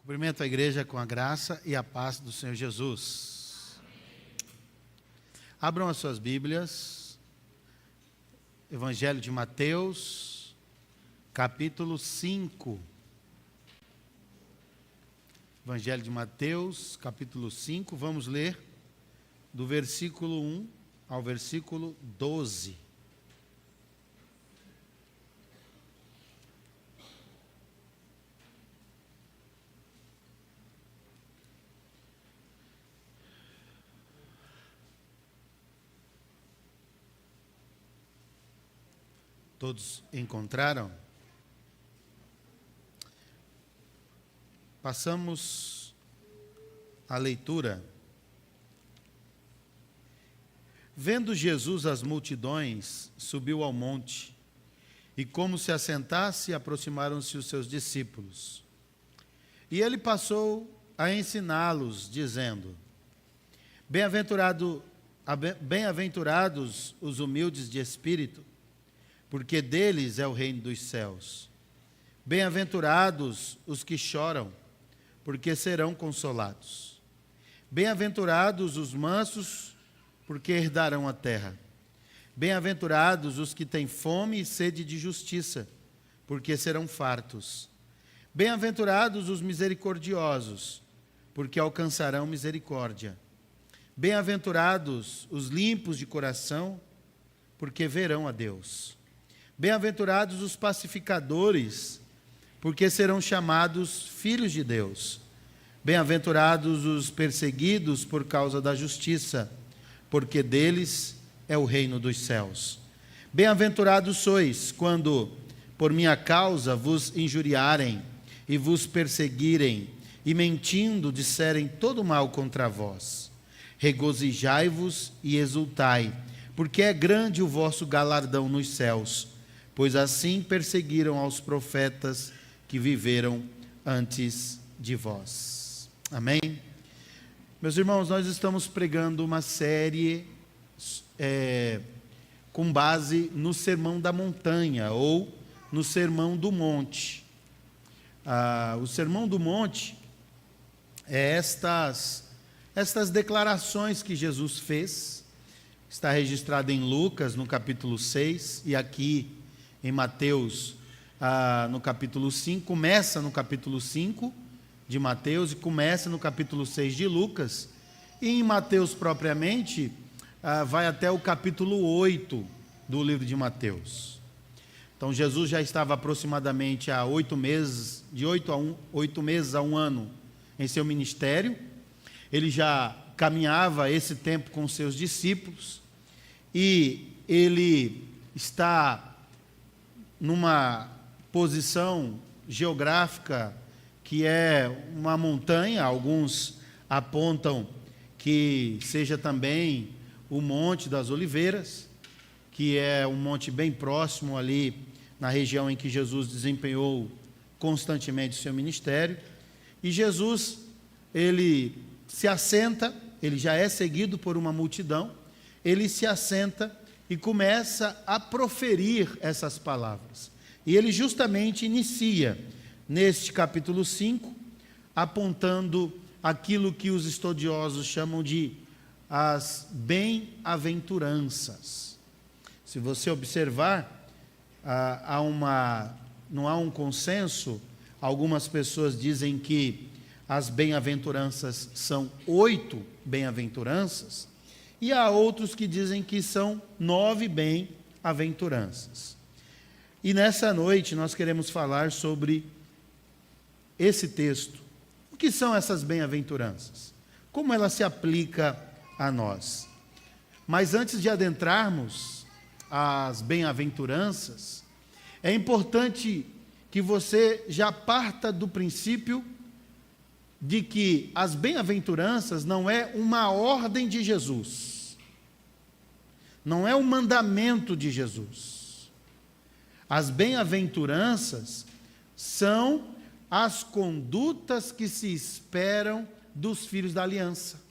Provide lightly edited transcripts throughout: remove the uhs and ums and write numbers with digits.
Cumprimento a igreja com a graça e a paz do Senhor Jesus. Abram as suas Bíblias, Evangelho de Mateus, capítulo 5. Evangelho de Mateus, capítulo 5, vamos ler do versículo 1 ao versículo 12. Todos encontraram? Passamos a leitura. Vendo Jesus as multidões, subiu ao monte, e como se assentasse, aproximaram-se os seus discípulos. E ele passou a ensiná-los, dizendo: Bem-aventurados os humildes de espírito, porque deles é o reino dos céus. Bem-aventurados os que choram, porque serão consolados. Bem-aventurados os mansos, porque herdarão a terra. Bem-aventurados os que têm fome e sede de justiça, porque serão fartos. Bem-aventurados os misericordiosos, porque alcançarão misericórdia. Bem-aventurados os limpos de coração, porque verão a Deus. Bem-aventurados os pacificadores, porque serão chamados filhos de Deus. Bem-aventurados os perseguidos por causa da justiça, porque deles é o reino dos céus. Bem-aventurados sois, quando, por minha causa, vos injuriarem e vos perseguirem, e mentindo disserem todo mal contra vós. Regozijai-vos e exultai, porque é grande o vosso galardão nos céus, pois assim perseguiram aos profetas que viveram antes de vós. Amém? Meus irmãos, nós estamos pregando uma série com base no Sermão da Montanha, ou no Sermão do Monte. O Sermão do Monte é estas declarações que Jesus fez. Está registrado em Lucas, no capítulo 6, e aqui em Mateus, no capítulo 5, começa no capítulo 5 de Mateus e começa no capítulo 6 de Lucas, e em Mateus propriamente, vai até o capítulo 8 do livro de Mateus. Então Jesus já estava aproximadamente há 8 meses, de 8 meses a 1 ano em seu ministério. Ele já caminhava esse tempo com seus discípulos, e ele está numa posição geográfica que é uma montanha. Alguns apontam que seja também o Monte das Oliveiras, que é um monte bem próximo ali na região em que Jesus desempenhou constantemente o seu ministério. E Jesus, ele se assenta, ele já é seguido por uma multidão, ele se assenta e começa a proferir essas palavras. E ele justamente inicia neste capítulo 5, apontando aquilo que os estudiosos chamam de as bem-aventuranças. Se você observar, não há um consenso. Algumas pessoas dizem que as bem-aventuranças são 8 bem-aventuranças, e há outros que dizem que são 9 bem-aventuranças. E nessa noite nós queremos falar sobre esse texto. O que são essas bem-aventuranças? Como ela se aplica a nós? Mas antes de adentrarmos as bem-aventuranças, é importante que você já parta do princípio de que as bem-aventuranças não é uma ordem de Jesus, não é um mandamento de Jesus. As bem-aventuranças são as condutas que se esperam dos filhos da aliança.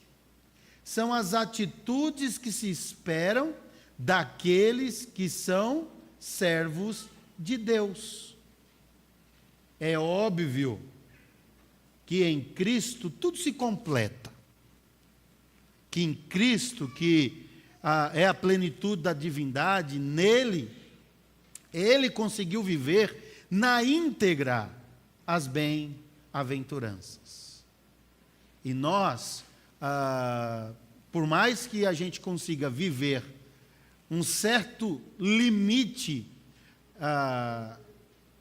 São as atitudes que se esperam daqueles que são servos de Deus. É óbvio que em Cristo tudo se completa. Que em Cristo, que é a plenitude da divindade, nele, ele conseguiu viver na íntegra as bem-aventuranças. E nós, por mais que a gente consiga viver um certo limite,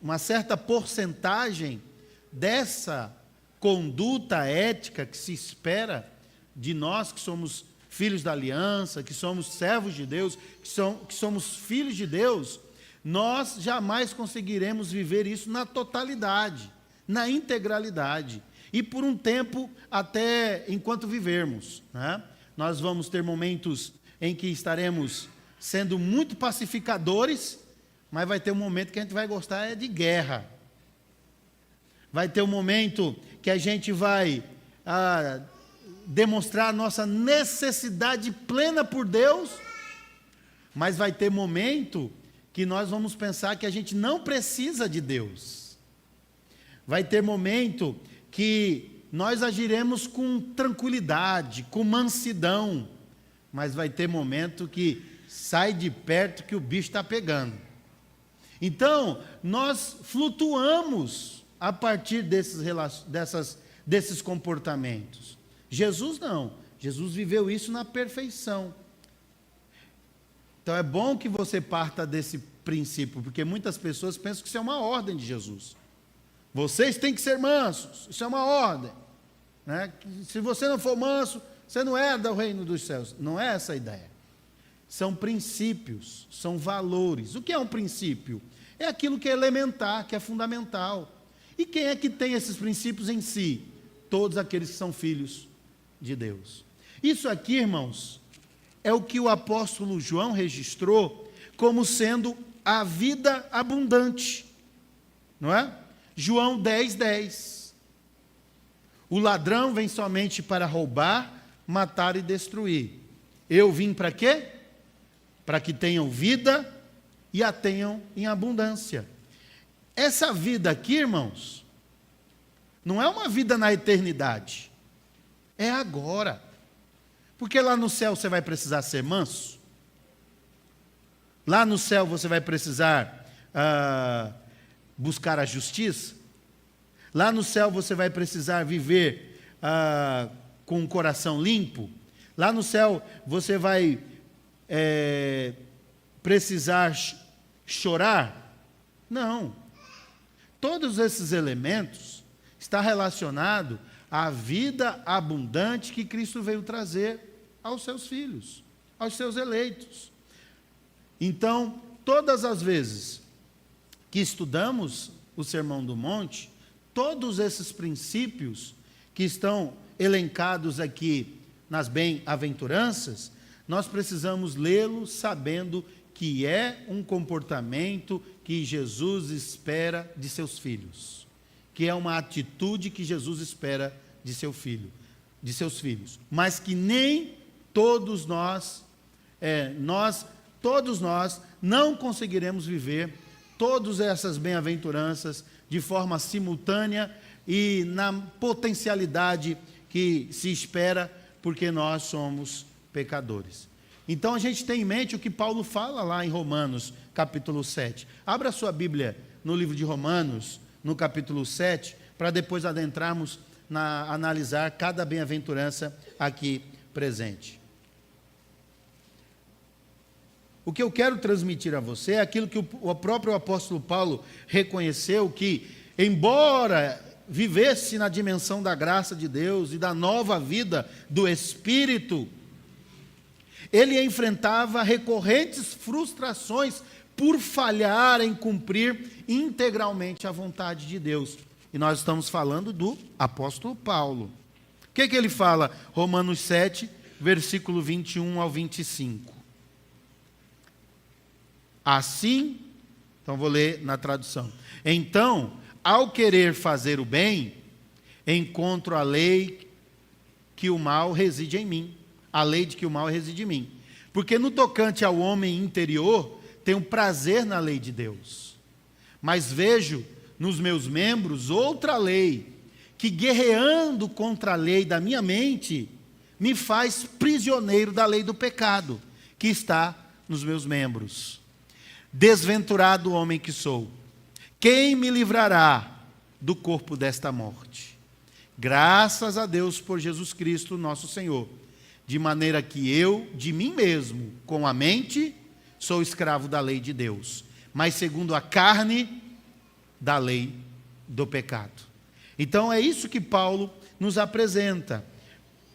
uma certa porcentagem dessa conduta ética que se espera de nós que somos filhos da aliança, que somos servos de Deus, que somos filhos de Deus, nós jamais conseguiremos viver isso na totalidade, na integralidade. E por um tempo, até enquanto vivermos, né? Nós vamos ter momentos em que estaremos sendo muito pacificadores, mas vai ter um momento que a gente vai gostar de guerra. Vai ter um momento que a gente vai demonstrar a nossa necessidade plena por Deus, mas vai ter momento que nós vamos pensar que a gente não precisa de Deus. Vai ter momento que nós agiremos com tranquilidade, com mansidão, mas vai ter momento que sai de perto que o bicho está pegando. Então, nós flutuamos a partir desses comportamentos. Jesus não. Jesus viveu isso na perfeição. Então, é bom que você parta desse princípio, porque muitas pessoas pensam que isso é uma ordem de Jesus. Vocês têm que ser mansos, isso é uma ordem. Né? Se você não for manso, você não herda o reino dos céus. Não é essa a ideia. São princípios, são valores. O que é um princípio? É aquilo que é elementar, que é fundamental. E quem é que tem esses princípios em si? Todos aqueles que são filhos de Deus. Isso aqui, irmãos, é o que o apóstolo João registrou como sendo a vida abundante. Não é? João 10:10. O ladrão vem somente para roubar, matar e destruir. Eu vim para quê? Para que tenham vida e a tenham em abundância. Essa vida aqui, irmãos, não é uma vida na eternidade. É agora. Porque lá no céu você vai precisar ser manso. Lá no céu você vai precisar buscar a justiça. Lá no céu você vai precisar viver com um coração limpo. Lá no céu você vai precisar chorar. Não. Todos esses elementos estão relacionados à vida abundante que Cristo veio trazer aos seus filhos, aos seus eleitos. Então, todas as vezes que estudamos o Sermão do Monte, todos esses princípios que estão elencados aqui nas bem-aventuranças, nós precisamos lê-los sabendo que é um comportamento que Jesus espera de seus filhos, que é uma atitude que Jesus espera de seu filho, de seus filhos, mas que nem todos nós não conseguiremos viver todas essas bem-aventuranças de forma simultânea e na potencialidade que se espera, porque nós somos pecadores. Então a gente tem em mente o que Paulo fala lá em Romanos, capítulo 7. Abra a sua Bíblia no livro de Romanos, no capítulo 7, para depois adentrarmos na analisar cada bem-aventurança aqui presente. O que eu quero transmitir a você é aquilo que o próprio apóstolo Paulo reconheceu, que embora vivesse na dimensão da graça de Deus e da nova vida do Espírito, ele enfrentava recorrentes frustrações por falhar em cumprir integralmente a vontade de Deus. E nós estamos falando do apóstolo Paulo. O que ele fala? Romanos 7, versículo 21 ao 25. Assim, então vou ler na tradução. Então, ao querer fazer o bem, encontro a lei que o mal reside em mim. A lei de que o mal reside em mim. Porque no tocante ao homem interior, tenho prazer na lei de Deus. Mas vejo nos meus membros outra lei, que guerreando contra a lei da minha mente, me faz prisioneiro da lei do pecado, que está nos meus membros. Desventurado homem que sou, quem me livrará do corpo desta morte? Graças a Deus por Jesus Cristo, nosso Senhor, de maneira que eu, de mim mesmo, com a mente, sou escravo da lei de Deus, mas segundo a carne, da lei do pecado. Então é isso que Paulo nos apresenta.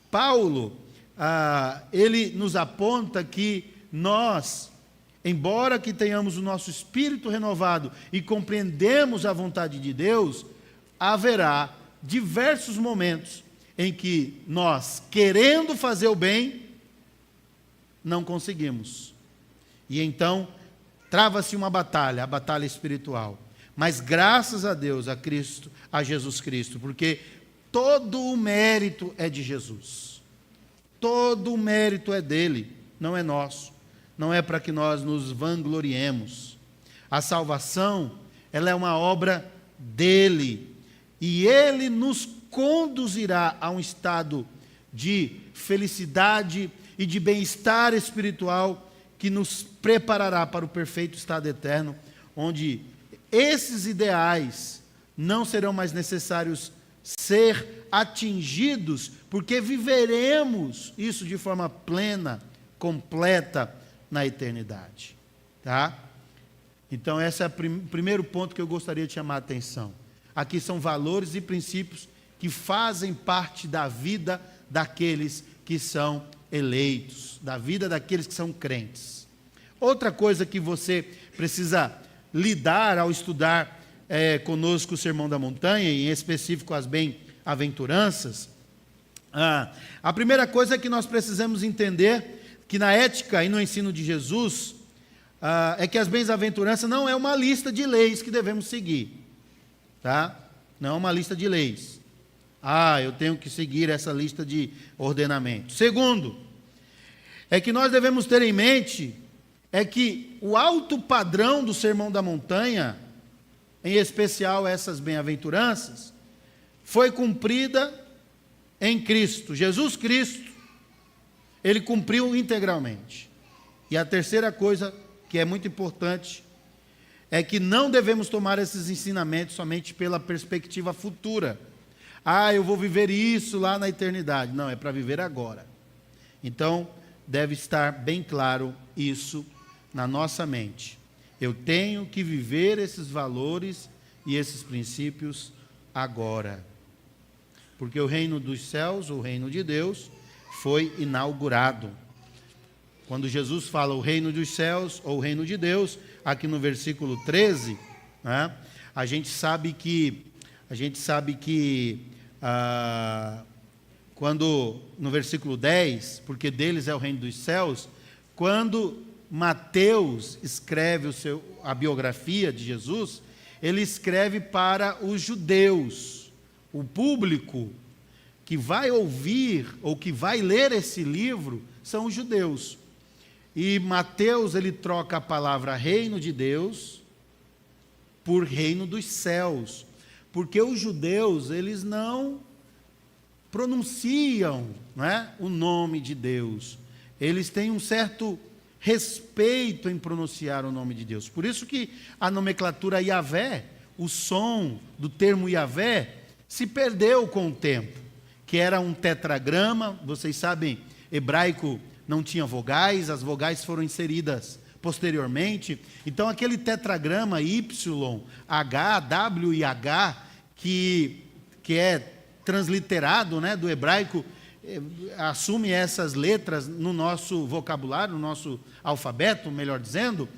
Paulo, ele nos aponta que nós, embora que tenhamos o nosso espírito renovado e compreendemos a vontade de Deus, haverá diversos momentos em que nós, querendo fazer o bem, não conseguimos. E então, trava-se uma batalha, a batalha espiritual. Mas graças a Deus, a Cristo, a Jesus Cristo, porque todo o mérito é de Jesus. Todo o mérito é dele, não é nosso. Não é para que nós nos vangloriemos. A salvação, ela é uma obra dele. E ele nos conduzirá a um estado de felicidade e de bem-estar espiritual que nos preparará para o perfeito estado eterno, onde esses ideais não serão mais necessários ser atingidos, porque viveremos isso de forma plena, completa, na eternidade. Tá? Então, esse é o primeiro ponto que eu gostaria de chamar a atenção. Aqui são valores e princípios que fazem parte da vida daqueles que são eleitos, da vida daqueles que são crentes. Outra coisa que você precisa lidar ao estudar conosco o Sermão da Montanha, e em específico as bem-aventuranças, a primeira coisa é que nós precisamos entender que na ética e no ensino de Jesus, é que as bem-aventuranças não é uma lista de leis que devemos seguir. Tá? Não é uma lista de leis. Eu tenho que seguir essa lista de ordenamentos. Segundo, é que nós devemos ter em mente que o alto padrão do Sermão da Montanha, em especial essas bem-aventuranças, foi cumprida em Cristo. Jesus Cristo, ele cumpriu integralmente. E a terceira coisa, que é muito importante, é que não devemos tomar esses ensinamentos somente pela perspectiva futura. Eu vou viver isso lá na eternidade. Não, é para viver agora. Então, deve estar bem claro isso na nossa mente. Eu tenho que viver esses valores e esses princípios agora. Porque o reino dos céus, o reino de Deus, foi inaugurado. Quando Jesus fala o reino dos céus ou o reino de Deus, aqui no versículo 13, né, a gente sabe que quando no versículo 10, porque deles é o reino dos céus, quando Mateus escreve a biografia de Jesus, ele escreve para os judeus, o público que vai ouvir ou que vai ler esse livro são os judeus. E Mateus, ele troca a palavra reino de Deus por reino dos céus, porque os judeus, eles não pronunciam, né, o nome de Deus. Eles têm um certo respeito em pronunciar o nome de Deus. Por isso que a nomenclatura Yahvé, o som do termo Yahvé, se perdeu com o tempo, que era um tetragrama. Vocês sabem, hebraico não tinha vogais, as vogais foram inseridas posteriormente. Então, aquele tetragrama Y, H, W e H, que é transliterado, né, do hebraico, assume essas letras no nosso vocabulário, no nosso alfabeto, melhor dizendo,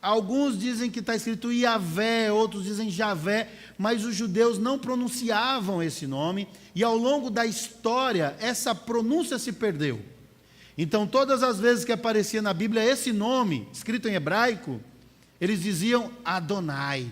alguns dizem que está escrito Yahvé, outros dizem Javé, mas os judeus não pronunciavam esse nome, e ao longo da história, essa pronúncia se perdeu. Então, todas as vezes que aparecia na Bíblia esse nome, escrito em hebraico, eles diziam Adonai.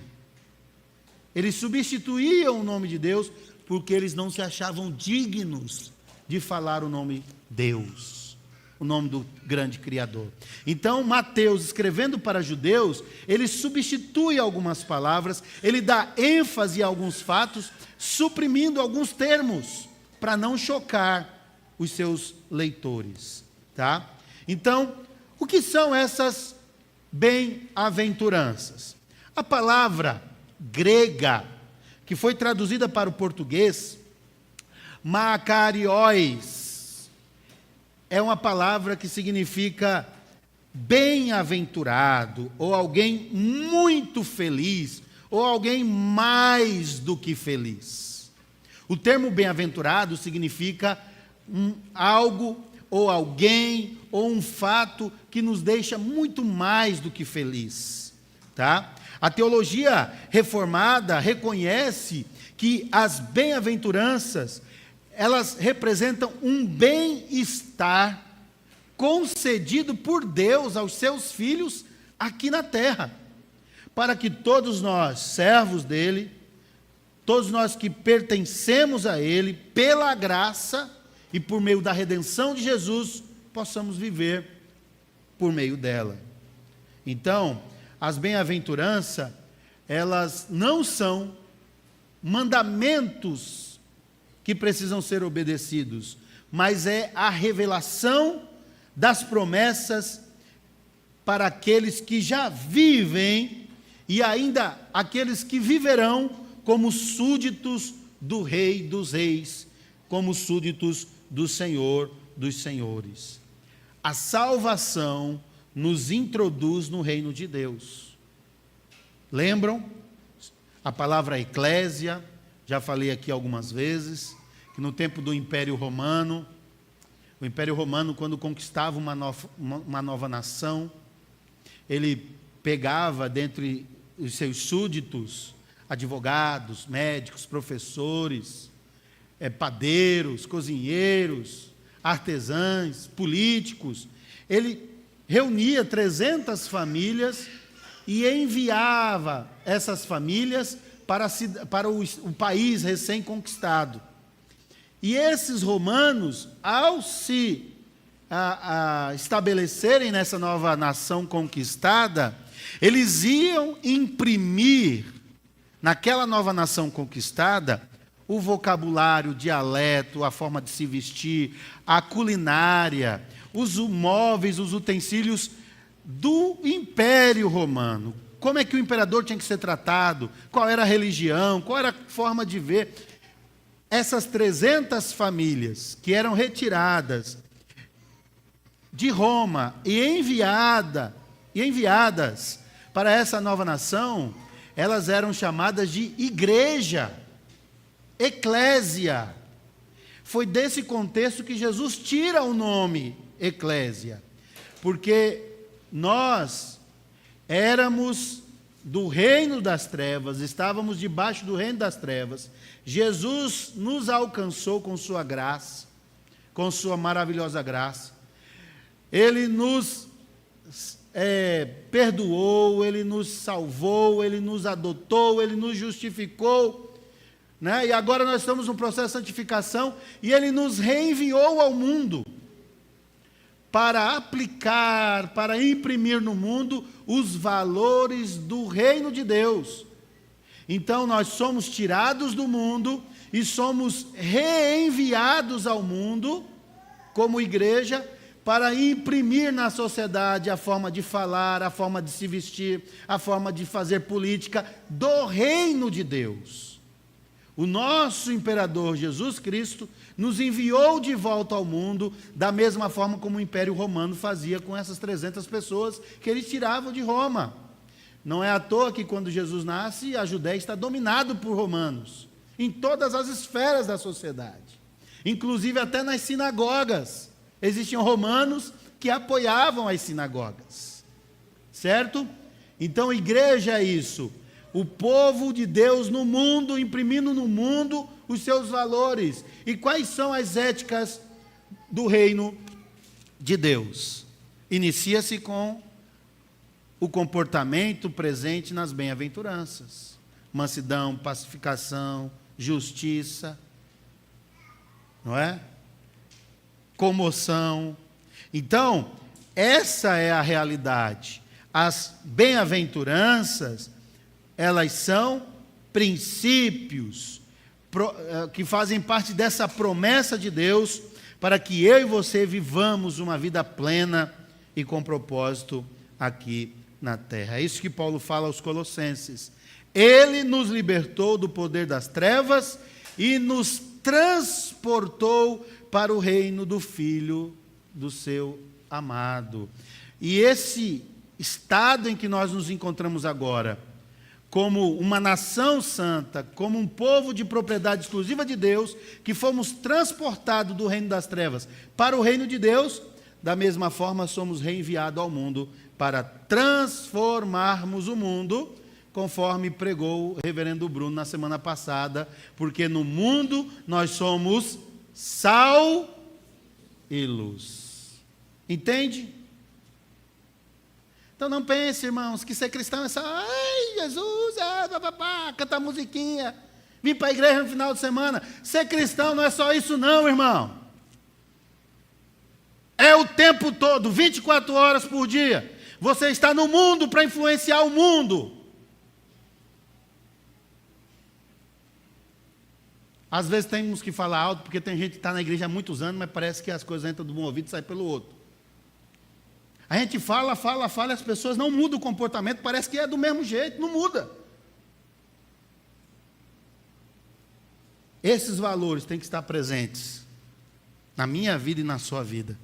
Eles substituíam o nome de Deus, porque eles não se achavam dignos de falar o nome Deus. o nome do grande Criador. Então, Mateus, escrevendo para judeus, ele substitui algumas palavras, ele dá ênfase a alguns fatos, suprimindo alguns termos, para não chocar os seus leitores. Tá? Então, o que são essas bem-aventuranças? A palavra grega, que foi traduzida para o português, makarios, é uma palavra que significa bem-aventurado, ou alguém muito feliz, ou alguém mais do que feliz. O termo bem-aventurado significa algo, ou alguém, ou um fato que nos deixa muito mais do que feliz. Tá? A teologia reformada reconhece que as bem-aventuranças, elas representam um bem-estar concedido por Deus aos seus filhos aqui na terra, para que todos nós, servos dele, todos nós que pertencemos a ele, pela graça e por meio da redenção de Jesus, possamos viver por meio dela. Então, as bem-aventuranças, elas não são mandamentos que precisam ser obedecidos, mas é a revelação das promessas para aqueles que já vivem e ainda aqueles que viverão como súditos do Rei dos Reis, como súditos do Senhor dos Senhores. A salvação nos introduz no reino de Deus. Lembram? A palavra eclésia, já falei aqui algumas vezes, que no tempo do Império Romano, o Império Romano, quando conquistava uma nova nação, ele pegava dentre os seus súditos, advogados, médicos, professores, padeiros, cozinheiros, artesãos, políticos. Ele reunia 300 famílias e enviava essas famílias para o país recém-conquistado. E esses romanos, ao se estabelecerem nessa nova nação conquistada, eles iam imprimir naquela nova nação conquistada o vocabulário, o dialeto, a forma de se vestir, a culinária, os móveis, os utensílios do Império Romano. Como é que o imperador tinha que ser tratado, qual era a religião, qual era a forma de ver. Essas 300 famílias que eram retiradas de Roma e enviadas para essa nova nação, elas eram chamadas de igreja, eclésia. Foi desse contexto que Jesus tira o nome eclésia, porque nós éramos do reino das trevas, estávamos debaixo do reino das trevas. Jesus nos alcançou com sua graça, com sua maravilhosa graça. Ele nos perdoou, Ele nos salvou, Ele nos adotou, Ele nos justificou, né? E agora nós estamos no processo de santificação, e Ele nos reenviou ao mundo, para aplicar, para imprimir no mundo os valores do reino de Deus. Então nós somos tirados do mundo e somos reenviados ao mundo, como igreja, para imprimir na sociedade a forma de falar, a forma de se vestir, a forma de fazer política do reino de Deus. O nosso imperador Jesus Cristo nos enviou de volta ao mundo, da mesma forma como o Império Romano fazia com essas 300 pessoas que eles tiravam de Roma. Não é à toa que quando Jesus nasce, a Judéia está dominada por romanos, em todas as esferas da sociedade, inclusive até nas sinagogas. Existiam romanos que apoiavam as sinagogas, certo? Então, igreja é isso, o povo de Deus no mundo, imprimindo no mundo os seus valores. E quais são as éticas do reino de Deus? Inicia-se com o comportamento presente nas bem-aventuranças: mansidão, pacificação, justiça, não é? Comoção. Então, essa é a realidade. As bem-aventuranças, elas são princípios que fazem parte dessa promessa de Deus para que eu e você vivamos uma vida plena e com propósito aqui na terra. É isso que Paulo fala aos Colossenses. Ele nos libertou do poder das trevas e nos transportou para o reino do Filho do seu amado. E esse estado em que nós nos encontramos agora, como uma nação santa, como um povo de propriedade exclusiva de Deus, que fomos transportados do reino das trevas para o reino de Deus, da mesma forma somos reenviados ao mundo para transformarmos o mundo, conforme pregou o reverendo Bruno na semana passada, porque no mundo nós somos sal e luz. Entende? Então não pense, irmãos, que ser cristão é só, ai, Jesus, cantar musiquinha, vir para a igreja no final de semana. Ser cristão não é só isso não, irmão. É o tempo todo, 24 horas por dia. Você está no mundo para influenciar o mundo. Às vezes temos que falar alto, porque tem gente que está na igreja há muitos anos, mas parece que as coisas entram de um ouvido e saem pelo outro. A gente fala, e as pessoas não mudam o comportamento, parece que é do mesmo jeito, não muda. Esses valores têm que estar presentes na minha vida e na sua vida.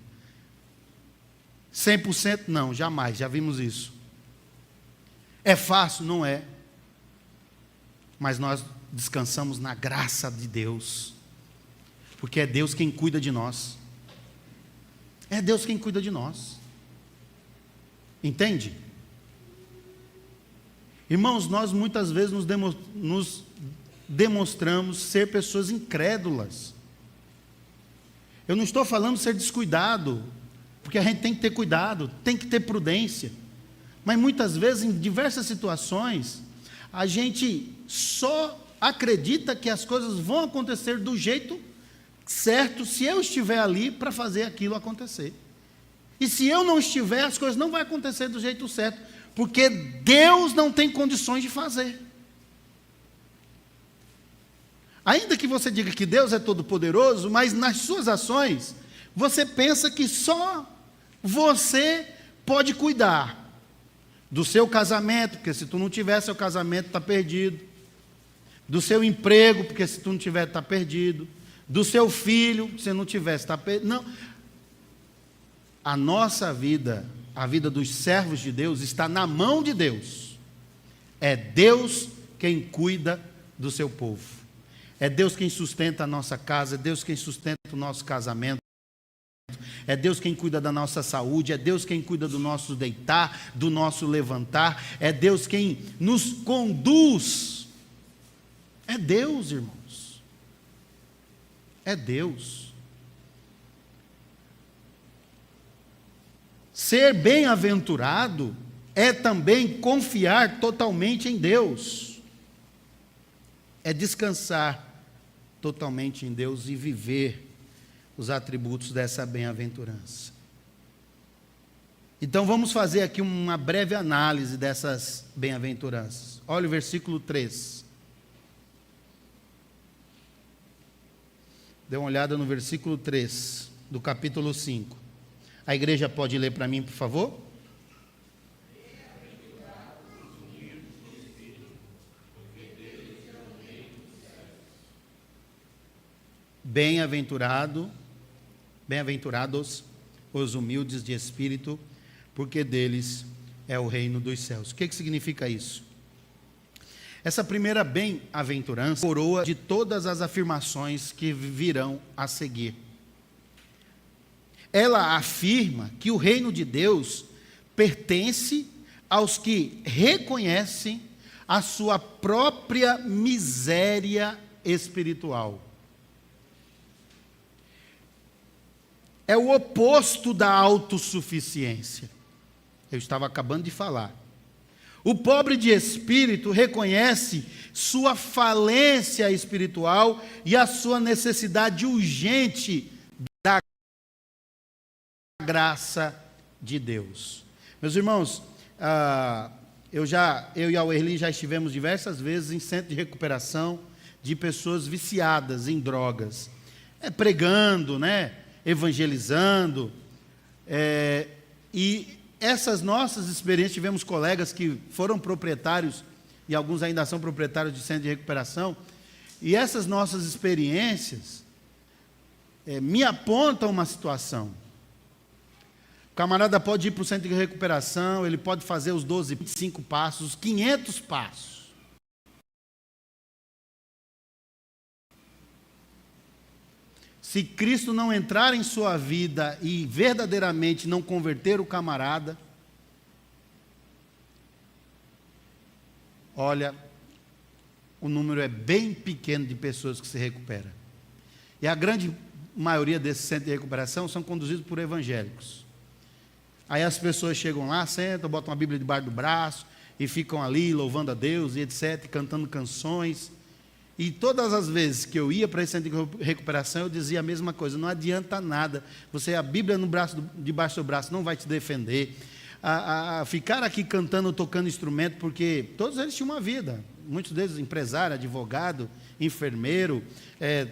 100% não, jamais, já vimos isso. É fácil? Não é. Mas nós descansamos na graça de Deus, porque é Deus quem cuida de nós. É Deus quem cuida de nós. Entende? Irmãos, nós muitas vezes nos demonstramos ser pessoas incrédulas. Eu não estou falando ser descuidado, porque a gente tem que ter cuidado, tem que ter prudência. Mas muitas vezes, em diversas situações, a gente só acredita que as coisas vão acontecer do jeito certo se eu estiver ali para fazer aquilo acontecer. E se eu não estiver, as coisas não vão acontecer do jeito certo, porque Deus não tem condições de fazer. Ainda que você diga que Deus é todo-poderoso, mas nas suas ações, você pensa que só você pode cuidar do seu casamento, porque se tu não tiver, seu casamento está perdido. Do seu emprego, porque se tu não tiver, está perdido. Do seu filho, se não tiver, está perdido. Não. A nossa vida, a vida dos servos de Deus, está na mão de Deus. É Deus quem cuida do seu povo. É Deus quem sustenta a nossa casa, é Deus quem sustenta o nosso casamento. É Deus quem cuida da nossa saúde, é Deus quem cuida do nosso deitar, do nosso levantar, é Deus quem nos conduz. É Deus, irmãos. É Deus. Ser bem-aventurado é também confiar totalmente em Deus. É descansar totalmente em Deus e viver os atributos dessa bem-aventurança. Então vamos fazer aqui uma breve análise dessas bem-aventuranças. Olha o versículo 3. Dê uma olhada no versículo 3 do capítulo 5. A igreja pode ler para mim, por favor? Bem-aventurados os humildes de espírito, porque deles é o reino dos céus. O que significa isso? Essa primeira bem-aventurança coroa de todas as afirmações que virão a seguir. Ela afirma que o reino de Deus pertence aos que reconhecem a sua própria miséria espiritual. É o oposto da autossuficiência. Eu estava acabando de falar. O pobre de espírito reconhece sua falência espiritual e a sua necessidade urgente da graça de Deus. Meus irmãos, eu e a Werli já estivemos diversas vezes em centro de recuperação de pessoas viciadas em drogas, pregando, evangelizando, e essas nossas experiências, tivemos colegas que foram proprietários, e alguns ainda são proprietários de centro de recuperação, e essas nossas experiências me apontam uma situação. O camarada pode ir para o centro de recuperação, ele pode fazer os 12, 25 passos, os 500 passos. Se Cristo não entrar em sua vida e verdadeiramente não converter o camarada, olha, o número é bem pequeno de pessoas que se recuperam. E a grande maioria desses centros de recuperação são conduzidos por evangélicos. Aí as pessoas chegam lá, sentam, botam uma Bíblia debaixo do braço e ficam ali louvando a Deus e etc., cantando canções. E todas as vezes que eu ia para esse centro de recuperação, eu dizia a mesma coisa: não adianta nada, você, a Bíblia debaixo do braço não vai te defender, ficar aqui cantando, tocando instrumento, porque todos eles tinham uma vida, muitos deles empresário, advogado, enfermeiro,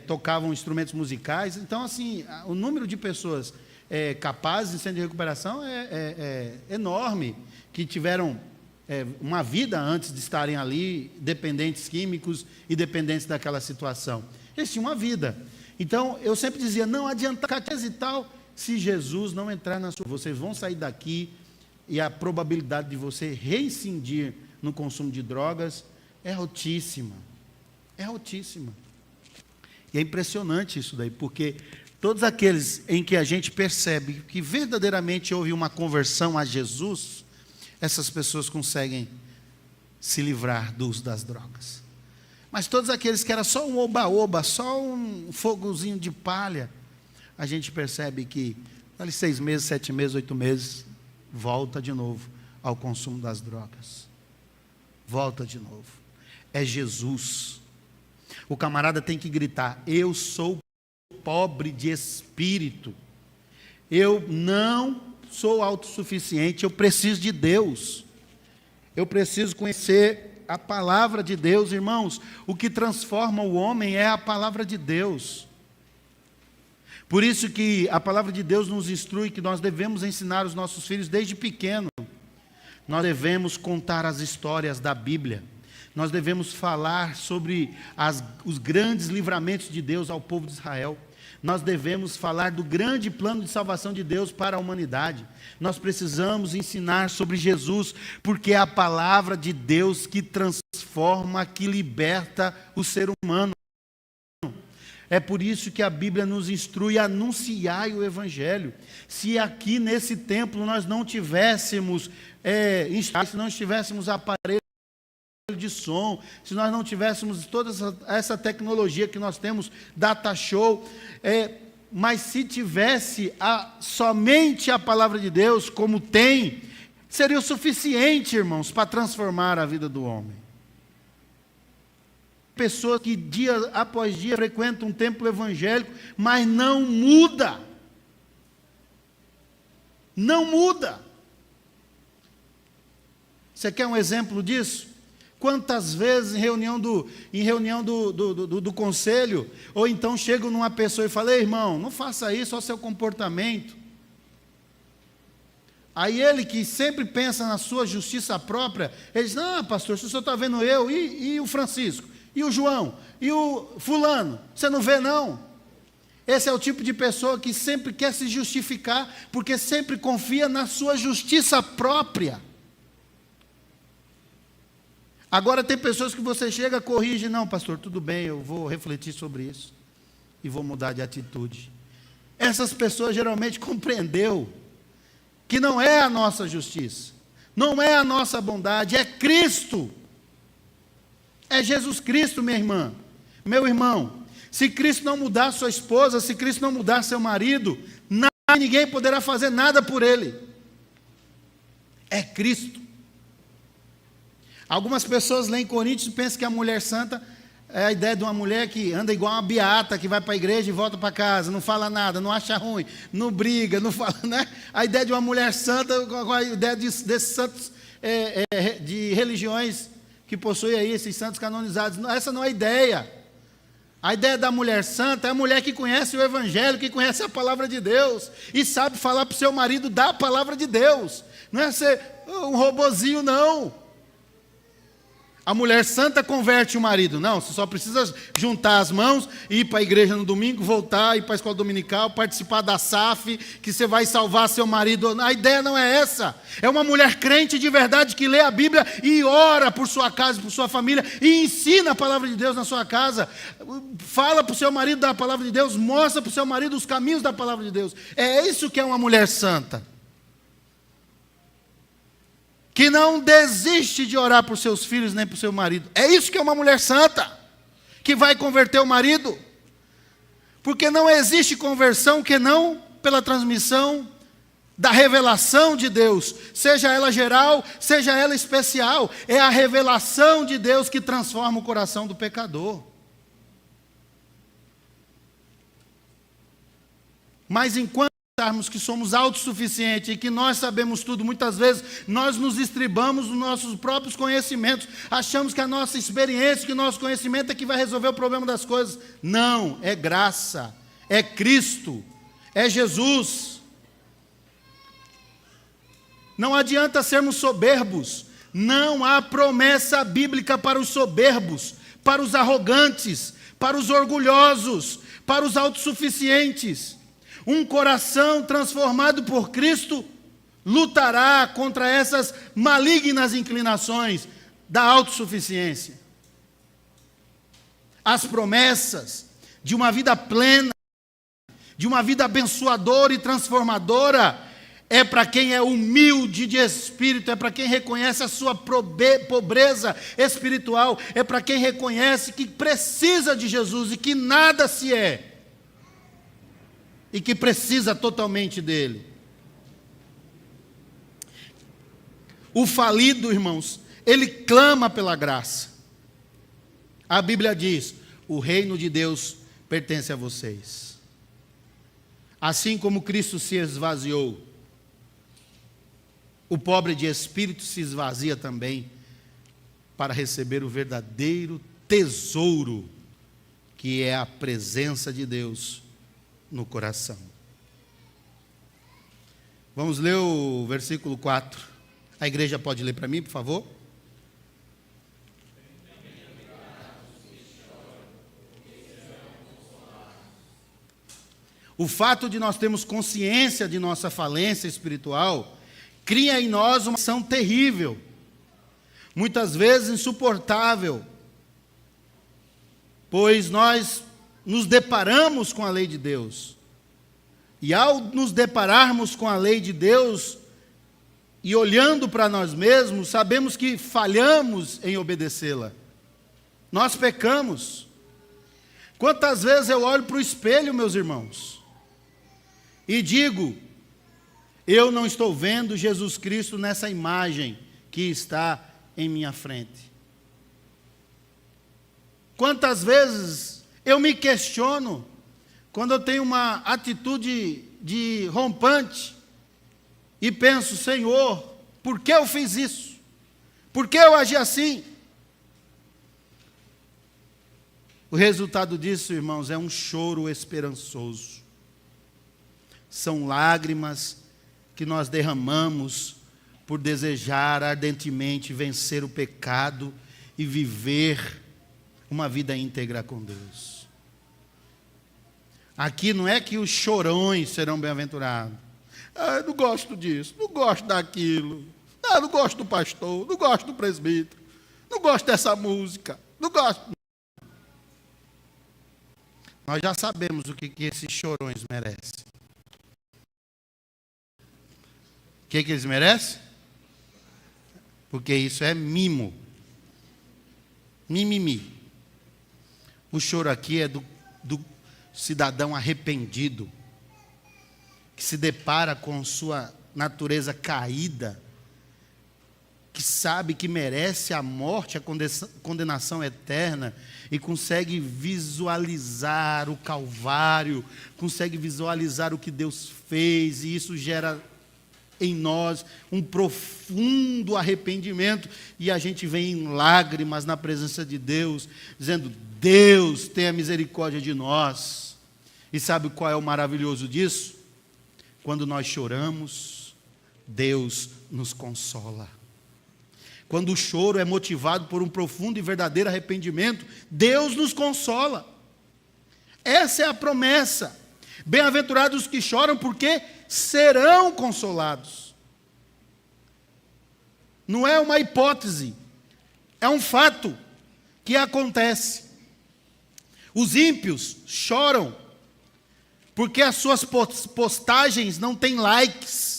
tocavam instrumentos musicais. Então, assim, o número de pessoas capazes em centro de recuperação é enorme, que tiveram uma vida antes de estarem ali, dependentes químicos e dependentes daquela situação. Eles tinham uma vida. Então, eu sempre dizia: não adianta catequese e tal, se Jesus não entrar na sua... Vocês vão sair daqui e a probabilidade de você reincidir no consumo de drogas é altíssima. É altíssima. E é impressionante isso daí, porque todos aqueles em que a gente percebe que verdadeiramente houve uma conversão a Jesus, essas pessoas conseguem se livrar do uso das drogas. Mas todos aqueles que era só um oba-oba, só um fogozinho de palha, a gente percebe que, ali 6 meses, 7 meses, 8 meses, volta de novo ao consumo das drogas. Volta de novo. É Jesus. O camarada tem que gritar: eu sou pobre de espírito. Eu não sou autossuficiente, eu preciso de Deus. Eu preciso conhecer a palavra de Deus, irmãos. O que transforma o homem é a palavra de Deus. Por isso que a palavra de Deus nos instrui que nós devemos ensinar os nossos filhos desde pequeno. Nós devemos contar as histórias da Bíblia. Nós devemos falar sobre os grandes livramentos de Deus ao povo de Israel. Nós devemos falar do grande plano de salvação de Deus para a humanidade. Nós precisamos ensinar sobre Jesus, porque é a palavra de Deus que transforma, que liberta o ser humano. É por isso que a Bíblia nos instrui a anunciar o Evangelho. Se aqui nesse templo nós não tivéssemos, se não tivéssemos aparelho de som, se nós não tivéssemos toda essa tecnologia que nós temos, data show, mas se tivesse somente a palavra de Deus, como tem, seria o suficiente, irmãos, para transformar a vida do homem. Pessoas que dia após dia frequentam um templo evangélico, mas não muda. Não muda. Você quer um exemplo disso? Quantas vezes em reunião do conselho, ou então chego numa pessoa e falo: ei, irmão, não faça isso, olha o seu comportamento. Aí ele, que sempre pensa na sua justiça própria, ele diz: não, pastor, se o senhor está vendo eu, e o Francisco, e o João, e o fulano, você não vê não? Esse é o tipo de pessoa que sempre quer se justificar, porque sempre confia na sua justiça própria. Agora tem pessoas que você chega, corrige: não, pastor, tudo bem, eu vou refletir sobre isso e vou mudar de atitude. Essas pessoas geralmente compreendeu que não é a nossa justiça, não é a nossa bondade, é Cristo. É Jesus Cristo, minha irmã, meu irmão. Se Cristo não mudar sua esposa, se Cristo não mudar seu marido, ninguém poderá fazer nada por ele. É Cristo. Algumas pessoas leem Coríntios e pensam que a mulher santa É a ideia de uma mulher que anda igual uma beata, que vai para a igreja e volta para casa, não fala nada, não acha ruim, não briga, não fala, né? A ideia de uma mulher santa, com a ideia desses santos de religiões que possuem aí esses santos canonizados. Essa não é a ideia. A ideia da mulher santa é a mulher que conhece o Evangelho, que conhece a palavra de Deus e sabe falar para o seu marido da palavra de Deus. Não é ser um robozinho, não. A mulher santa converte o marido. Não, você só precisa juntar as mãos, ir para a igreja no domingo, voltar, ir para a escola dominical, participar da SAF, que você vai salvar seu marido. A ideia não é essa. É uma mulher crente de verdade que lê a Bíblia e ora por sua casa, por sua família, e ensina a palavra de Deus na sua casa. Fala para o seu marido da palavra de Deus, mostra para o seu marido os caminhos da palavra de Deus. É isso que é uma mulher santa. Que não desiste de orar por seus filhos nem por seu marido. É isso que é uma mulher santa, que vai converter o marido. Porque não existe conversão que não pela transmissão da revelação de Deus, seja ela geral, seja ela especial. É a revelação de Deus que transforma o coração do pecador. Mas enquanto que somos autossuficientes e que nós sabemos tudo, muitas vezes nós nos estribamos nos nossos próprios conhecimentos, achamos que a nossa experiência, que o nosso conhecimento é que vai resolver o problema das coisas. Não, é graça, é Cristo, é Jesus. Não adianta sermos soberbos, não há promessa bíblica para os soberbos, para os arrogantes, para os orgulhosos, para os autossuficientes. Um coração transformado por Cristo lutará contra essas malignas inclinações da autossuficiência. As promessas de uma vida plena, de uma vida abençoadora e transformadora, é para quem é humilde de espírito, é para quem reconhece a sua pobreza espiritual, é para quem reconhece que precisa de Jesus e que nada se é, e que precisa totalmente dele. O falido, irmãos, ele clama pela graça. A Bíblia diz: o reino de Deus pertence a vocês. Assim como Cristo se esvaziou, o pobre de espírito se esvazia também para receber o verdadeiro tesouro, que é a presença de Deus no coração. Vamos ler o versículo 4. A igreja pode ler para mim, por favor? O fato de nós termos consciência de nossa falência espiritual cria em nós uma ação terrível, muitas vezes insuportável, pois nós nos deparamos com a lei de Deus. E ao nos depararmos com a lei de Deus e olhando para nós mesmos, sabemos que falhamos em obedecê-la. Nós pecamos. Quantas vezes eu olho para o espelho, meus irmãos, e digo: eu não estou vendo Jesus Cristo nessa imagem que está em minha frente. Quantas vezes eu me questiono quando eu tenho uma atitude de rompante e penso: Senhor, por que eu fiz isso? Por que eu agi assim? O resultado disso, irmãos, é um choro esperançoso. São lágrimas que nós derramamos por desejar ardentemente vencer o pecado e viver uma vida íntegra com Deus. Aqui não é que os chorões serão bem-aventurados. Ah, não gosto disso, não gosto daquilo. Ah, não gosto do pastor, não gosto do presbítero, não gosto dessa música, não gosto. Nós já sabemos o que esses chorões merecem. O que eles merecem? Porque isso é mimo. Mimimi. O choro aqui é do cidadão arrependido, que se depara com sua natureza caída, que que sabe que merece a morte, a condenação eterna, e consegue visualizar o Calvário, consegue visualizar o que Deus fez, e isso gera em nós um profundo arrependimento, e a gente vem em lágrimas na presença de Deus, dizendo: Deus, tenha misericórdia de nós. E sabe qual é o maravilhoso disso? Quando nós choramos, Deus nos consola. Quando o choro é motivado por um profundo e verdadeiro arrependimento, Deus nos consola. Essa é a promessa. Bem-aventurados os que choram, porque serão consolados. Não é uma hipótese, é um fato que acontece. Os ímpios choram porque as suas postagens não têm likes.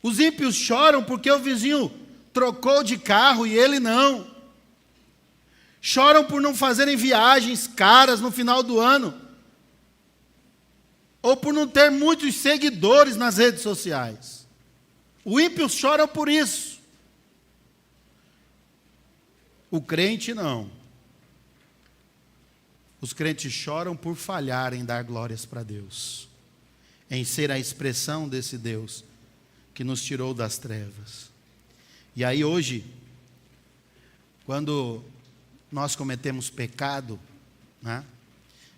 Os ímpios choram porque o vizinho trocou de carro e ele não. Choram por não fazerem viagens caras no final do ano, ou por não ter muitos seguidores nas redes sociais. O ímpio chora por isso. O crente não. Os crentes choram por falhar em dar glórias para Deus, em ser a expressão desse Deus que nos tirou das trevas. E aí hoje, quando nós cometemos pecado, né?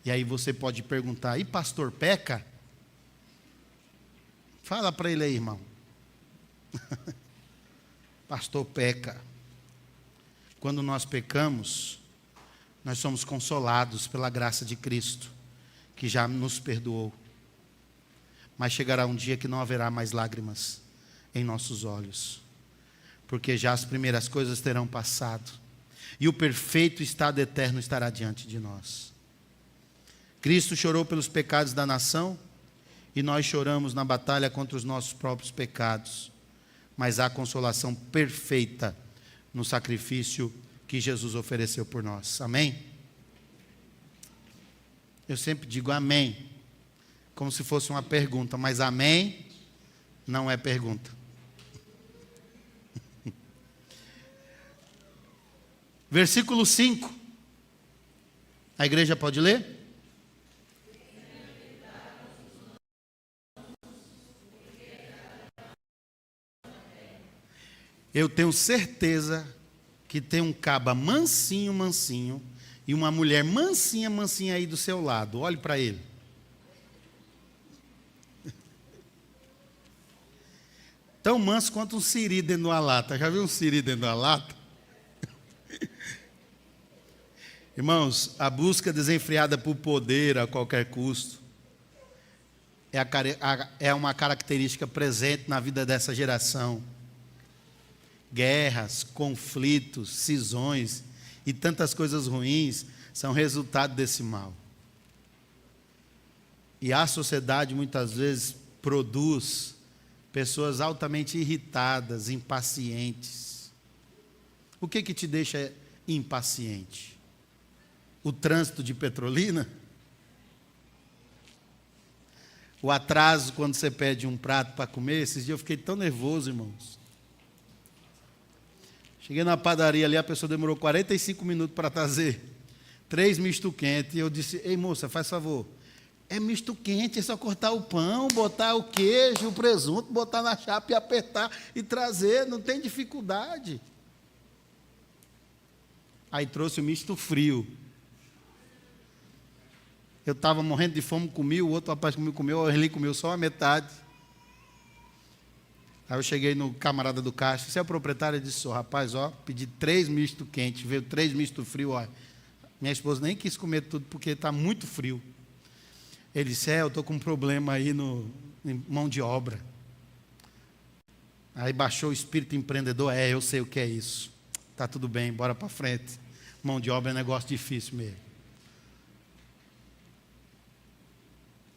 E aí você pode perguntar: e pastor peca? Fala para ele aí, irmão. Pastor peca. Quando nós pecamos, nós somos consolados pela graça de Cristo, que já nos perdoou. Mas chegará um dia que não haverá mais lágrimas em nossos olhos, porque já as primeiras coisas terão passado, e o perfeito estado eterno estará diante de nós. Cristo chorou pelos pecados da nação, e nós choramos na batalha contra os nossos próprios pecados, mas há consolação perfeita no sacrifício que Jesus ofereceu por nós. Amém? Eu sempre digo amém, como se fosse uma pergunta, mas amém não é pergunta. Versículo 5. A igreja pode ler? Eu tenho certeza que tem um caba mansinho, mansinho, e uma mulher mansinha, mansinha aí do seu lado. Olhe para ele. Tão manso quanto um siri dentro de uma lata. Já viu um siri dentro de uma lata? Irmãos, a busca desenfreada por poder a qualquer custo é uma característica presente na vida dessa geração. Guerras, conflitos, cisões e tantas coisas ruins são resultado desse mal. E a sociedade muitas vezes produz pessoas altamente irritadas, impacientes. O que te deixa impaciente? O trânsito de Petrolina? O atraso quando você pede um prato para comer? Esses dias eu fiquei tão nervoso, irmãos. Cheguei na padaria ali, a pessoa demorou 45 minutos para trazer 3 misto quente. E eu disse: ei, moça, faz favor, é misto quente, é só cortar o pão, botar o queijo, o presunto, botar na chapa e apertar e trazer, não tem dificuldade. Aí trouxe o misto frio. Eu estava morrendo de fome, comi, o outro rapaz comeu, o Erli comeu só a metade. Aí eu cheguei no camarada do caixa: você é o proprietário? Ele disse: rapaz, pedi 3 mistos quentes, veio 3 mistos frios, minha esposa nem quis comer tudo porque está muito frio. Ele disse: eu estou com um problema aí em mão de obra. Aí baixou o espírito empreendedor: eu sei o que é isso. Está tudo bem, bora para frente. Mão de obra é negócio difícil mesmo.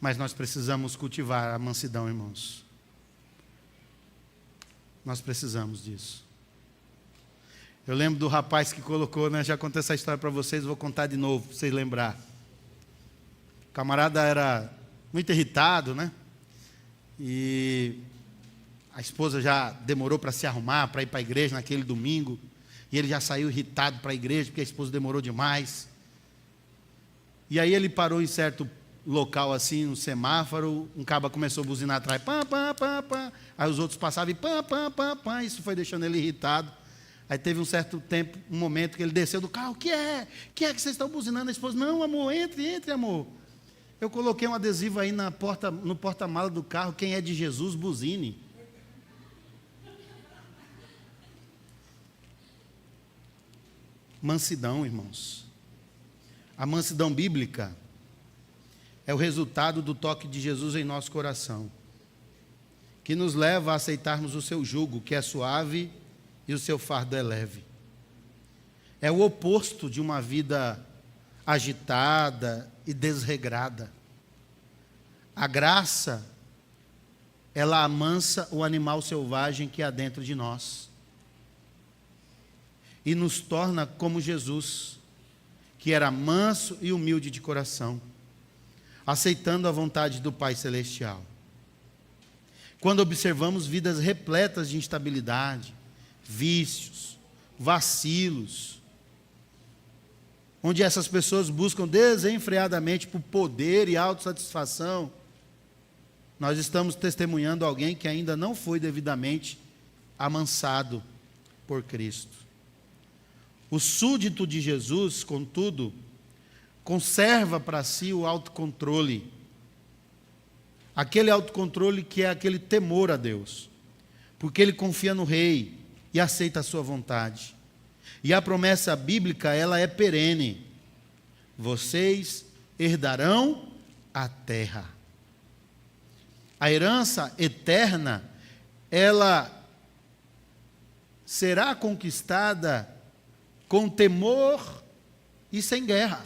Mas nós precisamos cultivar a mansidão, irmãos. Nós precisamos disso. Eu lembro do rapaz que colocou, já contei essa história para vocês, vou contar de novo, para vocês lembrar. O camarada era muito irritado, E A esposa já demorou para se arrumar, para ir para a igreja naquele domingo. E ele já saiu irritado para a igreja, porque a esposa demorou demais. E aí ele parou em certo local assim, no semáforo, um caba começou a buzinar atrás, pam, pam, pam, pam. Aí os outros passavam e pam, pam, pam, pam. Isso foi deixando ele irritado. Aí teve um certo tempo, um momento que ele desceu do carro, o que é? O que é que vocês estão buzinando? A esposa, não, amor, entre, amor. Eu coloquei um adesivo aí no porta-mala do carro, quem é de Jesus, buzine. Mansidão, irmãos. A mansidão bíblica é o resultado do toque de Jesus em nosso coração, que nos leva a aceitarmos o seu jugo, que é suave, e o seu fardo é leve. É o oposto de uma vida agitada e desregrada. A graça, ela amansa o animal selvagem que há dentro de nós e nos torna como Jesus, que era manso e humilde de coração, aceitando a vontade do Pai Celestial. Quando observamos vidas repletas de instabilidade, vícios, vacilos, onde essas pessoas buscam desenfreadamente por poder e autossatisfação, nós estamos testemunhando alguém que ainda não foi devidamente amansado por Cristo. O súdito de Jesus, contudo, conserva para si o autocontrole. Aquele autocontrole que é aquele temor a Deus, porque ele confia no Rei e aceita a sua vontade. E a promessa bíblica, ela é perene. Vocês herdarão a terra. A herança eterna, ela será conquistada com temor e sem guerra.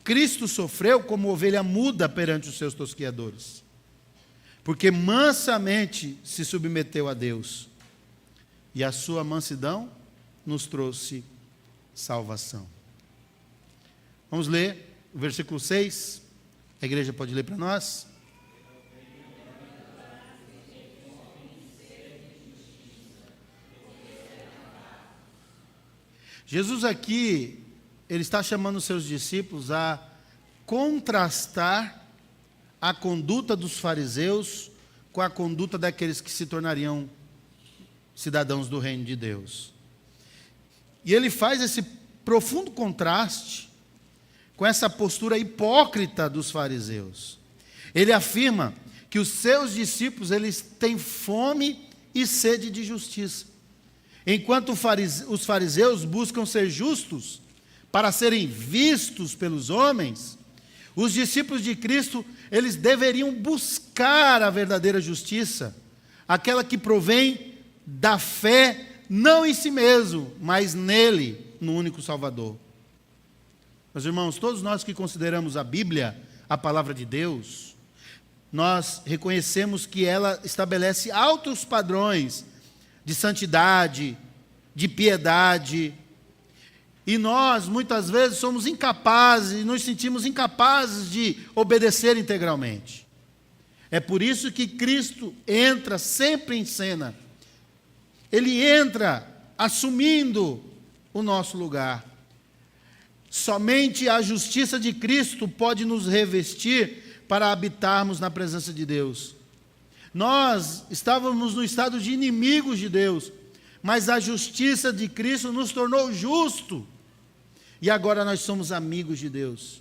Cristo sofreu como ovelha muda perante os seus tosquiadores, porque mansamente se submeteu a Deus, e a sua mansidão nos trouxe salvação. Vamos ler o versículo 6. A igreja pode ler para nós? Jesus aqui, ele está chamando os seus discípulos a contrastar a conduta dos fariseus com a conduta daqueles que se tornariam cidadãos do reino de Deus. E ele faz esse profundo contraste com essa postura hipócrita dos fariseus. Ele afirma que os seus discípulos, eles têm fome e sede de justiça. Enquanto os fariseus buscam ser justos para serem vistos pelos homens, os discípulos de Cristo, eles deveriam buscar a verdadeira justiça, aquela que provém da fé, não em si mesmo, mas nele, no único Salvador. Meus irmãos, todos nós que consideramos a Bíblia a palavra de Deus, nós reconhecemos que ela estabelece altos padrões de santidade, de piedade, e nós muitas vezes somos incapazes, e nos sentimos incapazes de obedecer integralmente. É por isso que Cristo entra sempre em cena. Ele entra assumindo o nosso lugar. Somente a justiça de Cristo pode nos revestir para habitarmos na presença de Deus. Nós estávamos no estado de inimigos de Deus, mas a justiça de Cristo nos tornou justo. E agora nós somos amigos de Deus.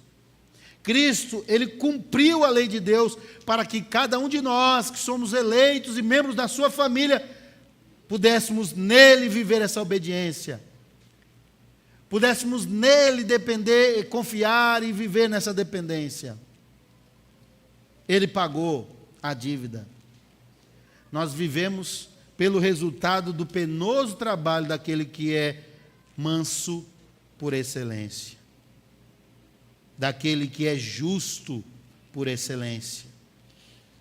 Cristo, ele cumpriu a lei de Deus para que cada um de nós, que somos eleitos e membros da sua família, pudéssemos nele viver essa obediência. Pudéssemos nele depender, confiar e viver nessa dependência. Ele pagou a dívida. Nós vivemos pelo resultado do penoso trabalho daquele que é manso por excelência, daquele que é justo por excelência,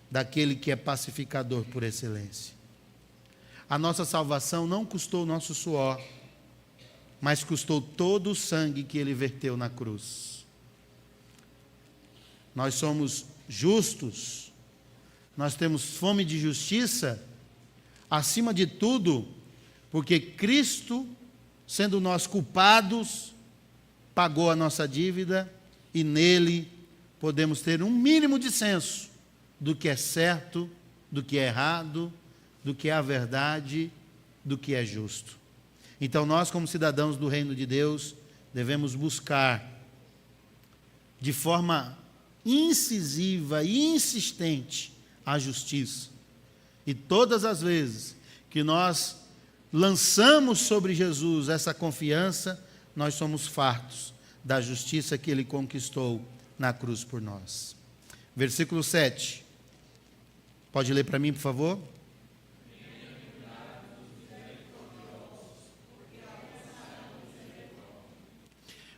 daquele que é pacificador por excelência. A nossa salvação não custou o nosso suor, mas custou todo o sangue que ele verteu na cruz. Nós somos justos nós temos fome de justiça, acima de tudo, porque Cristo, sendo nós culpados, pagou a nossa dívida e nele podemos ter um mínimo de senso do que é certo, do que é errado, do que é a verdade, do que é justo. Então nós, como cidadãos do reino de Deus, devemos buscar de forma incisiva e insistente a justiça. E todas as vezes que nós lançamos sobre Jesus essa confiança, nós somos fartos da justiça que Ele conquistou na cruz por nós. Versículo 7. Pode ler para mim, por favor?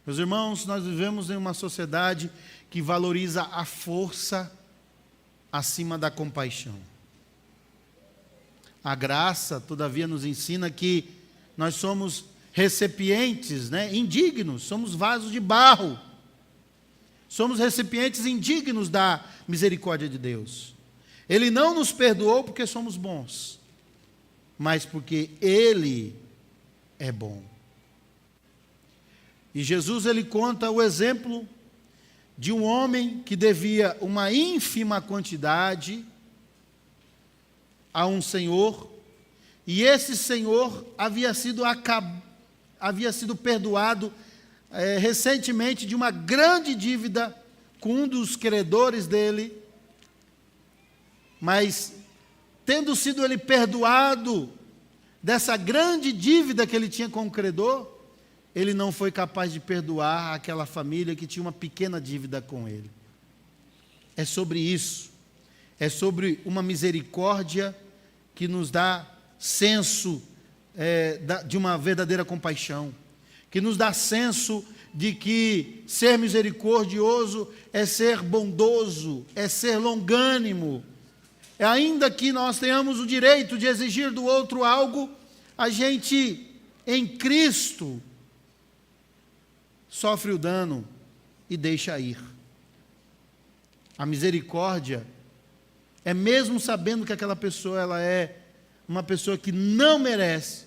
Meus irmãos, nós vivemos em uma sociedade que valoriza a força acima da compaixão. A graça, todavia, nos ensina que nós somos recipientes, indignos, somos vasos de barro. Somos recipientes indignos da misericórdia de Deus. Ele não nos perdoou porque somos bons, mas porque Ele é bom. E Jesus, ele conta o exemplo de um homem que devia uma ínfima quantidade a um senhor, e esse senhor havia sido perdoado recentemente de uma grande dívida com um dos credores dele, mas tendo sido ele perdoado dessa grande dívida que ele tinha com o credor, ele não foi capaz de perdoar aquela família que tinha uma pequena dívida com ele. É sobre isso, é sobre uma misericórdia que nos dá senso de uma verdadeira compaixão, que nos dá senso de que ser misericordioso é ser bondoso, é ser longânimo. Ainda que nós tenhamos o direito de exigir do outro algo, a gente, em Cristo, sofre o dano e deixa ir. A misericórdia é mesmo sabendo que aquela pessoa ela é uma pessoa que não merece,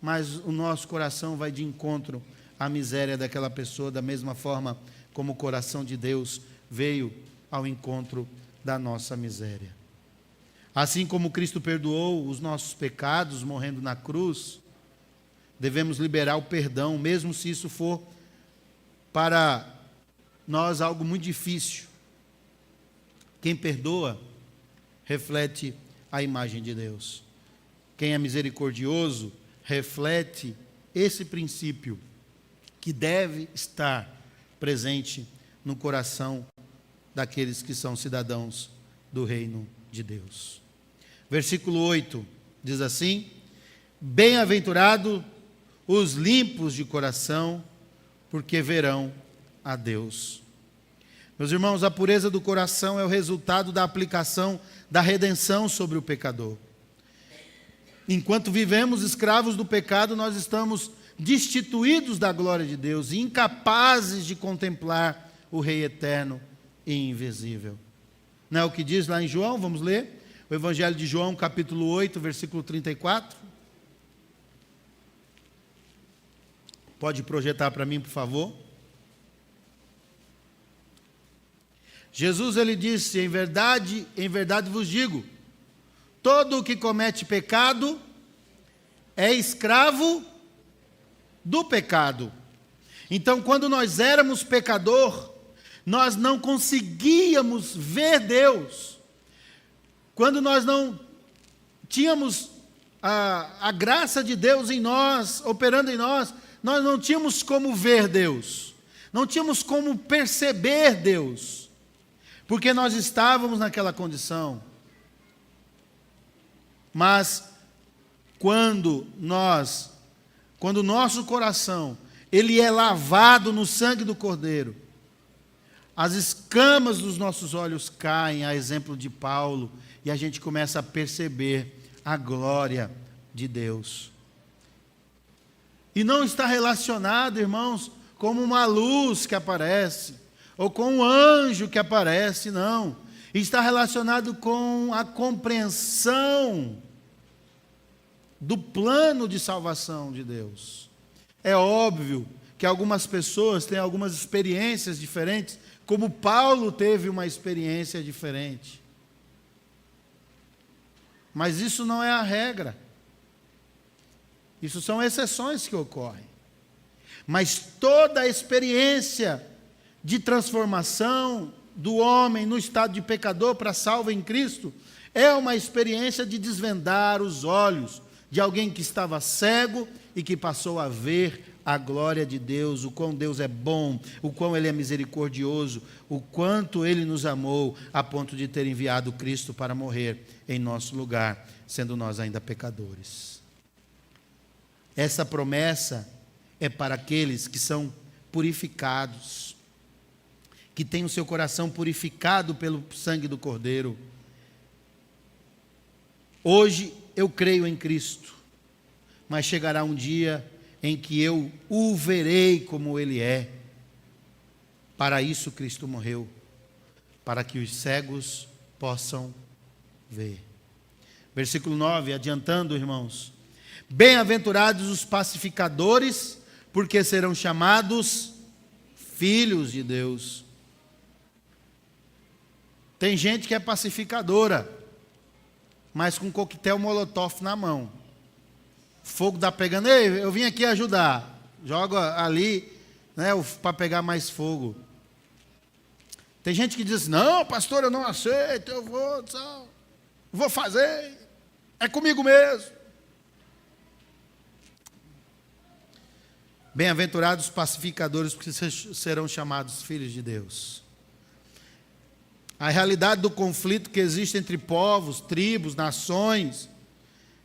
mas o nosso coração vai de encontro à miséria daquela pessoa, da mesma forma como o coração de Deus veio ao encontro da nossa miséria. Assim como Cristo perdoou os nossos pecados morrendo na cruz, devemos liberar o perdão, mesmo se isso for para nós algo muito difícil. Quem perdoa reflete a imagem de Deus. Quem é misericordioso reflete esse princípio que deve estar presente no coração daqueles que são cidadãos do reino de Deus. Versículo 8 diz assim: bem-aventurados os limpos de coração, porque verão a Deus. Meus irmãos, a pureza do coração é o resultado da aplicação da redenção sobre o pecador. Enquanto vivemos escravos do pecado, nós estamos destituídos da glória de Deus e incapazes de contemplar o Rei eterno e invisível. Não é o que diz lá em João? Vamos ler? O Evangelho de João, capítulo 8, versículo 34. Pode projetar para mim, por favor? Jesus, ele disse: em verdade vos digo, todo o que comete pecado é escravo do pecado. Então, quando nós éramos pecador, nós não conseguíamos ver Deus. Quando nós não tínhamos a graça de Deus em nós, operando em nós, nós não tínhamos como ver Deus, não tínhamos como perceber Deus, porque nós estávamos naquela condição. Mas quando o nosso coração, ele é lavado no sangue do Cordeiro, as escamas dos nossos olhos caem, a exemplo de Paulo, e a gente começa a perceber a glória de Deus. E não está relacionado, irmãos, como uma luz que aparece, ou com um anjo que aparece, não. está relacionado com a compreensão do plano de salvação de Deus. É óbvio que algumas pessoas têm algumas experiências diferentes, como Paulo teve uma experiência diferente. Mas isso não é a regra. Isso são exceções que ocorrem. Mas toda a experiência de transformação do homem no estado de pecador para salvo em Cristo é uma experiência de desvendar os olhos de alguém que estava cego e que passou a ver a glória de Deus, o quão Deus é bom, o quão Ele é misericordioso, o quanto Ele nos amou, a ponto de ter enviado Cristo para morrer em nosso lugar, sendo nós ainda pecadores. Essa promessa é para aqueles que são purificados, que têm o seu coração purificado pelo sangue do Cordeiro. Hoje eu creio em Cristo, mas chegará um dia em que eu o verei como Ele é. Para isso Cristo morreu, para que os cegos possam ver. Versículo 9, adiantando, irmãos. Bem-aventurados os pacificadores, porque serão chamados filhos de Deus. Tem gente que é pacificadora, mas com coquetel Molotov na mão. Fogo está pegando, ei, eu vim aqui ajudar. Joga ali, né, para pegar mais fogo. Tem gente que diz, não, pastor, eu não aceito, eu vou fazer, é comigo mesmo. Bem-aventurados os pacificadores, porque serão chamados filhos de Deus. A realidade do conflito que existe entre povos, tribos, nações,